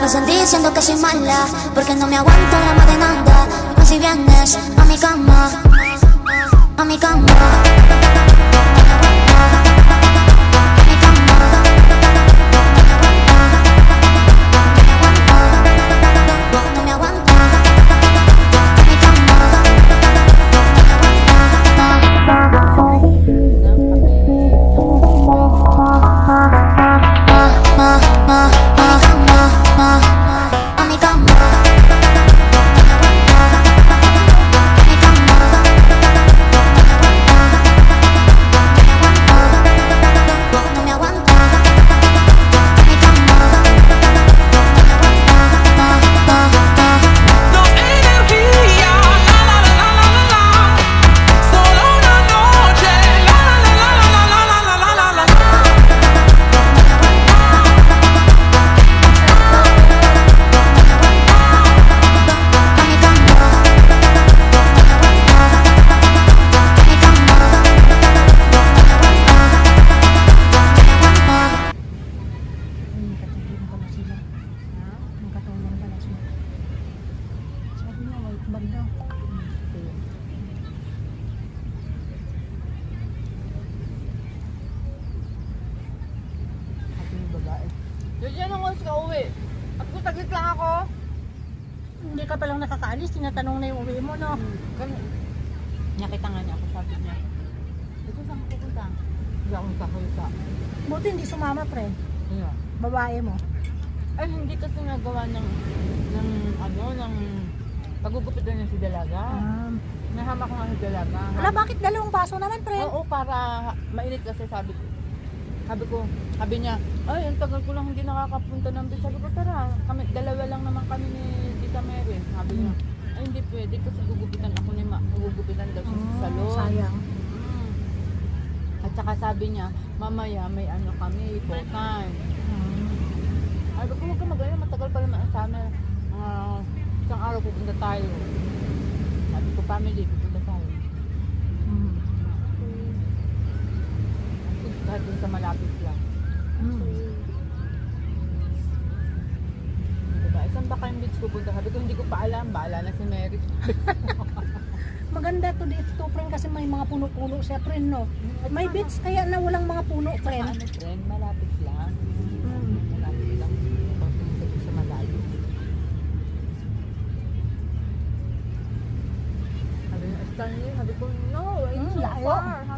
pasan diciendo que soy mala, porque no me aguanto la más de nada. Dime si vienes a mi cama, a mi cama. Diyan ang oras ka uwi. At kung taglit lang ako. Hindi ka palang nakakaalis, tinatanong na yung uwi mo, no? Nakita nga niya ako, sabi niya. Ito saan ka pupunta? Hindi ako nagkakulita. Buti hindi sumama, pre. Yeah. Babae mo. Ay, hindi kasi nagawa ng pagugupitan niya si Dalaga. Nahama ko nga si Dalaga. Wala, bakit dalawang baso naman, pre? Oo, para mainit kasi sabi sabi niya, ay, ang tagal ko lang hindi nakakapunta ng beach. Sabi ko, tara, dalawa lang naman kami ni Tita Mary. Sabi niya, ay, hindi pwede kasi gugupitan ako ni Ma. Gugupitan daw siya sa salon. Sayang. At saka sabi niya, mamaya may ano kami, ikotan. Sabi ko, huwag ka mag-alala, matagal pa naman sa amin. Isang araw pupunta tayo. Sabi ko, family, pupunta tayo. Kahit dun sa malapit lang. Diba? Saan ba kayong beach pupunta? Sabi ko, hindi ko pa alam. Baala na si Mary. Maganda to dito, friend, kasi may mga puno-puno siya, friend, no? May beach kaya na walang mga puno, friend. Ano, friend? Malapit lang. Malapit lang. Pupunta ko sa malayo. Sabi niya, Stanley, sabi ko, no, it's so Layo. far.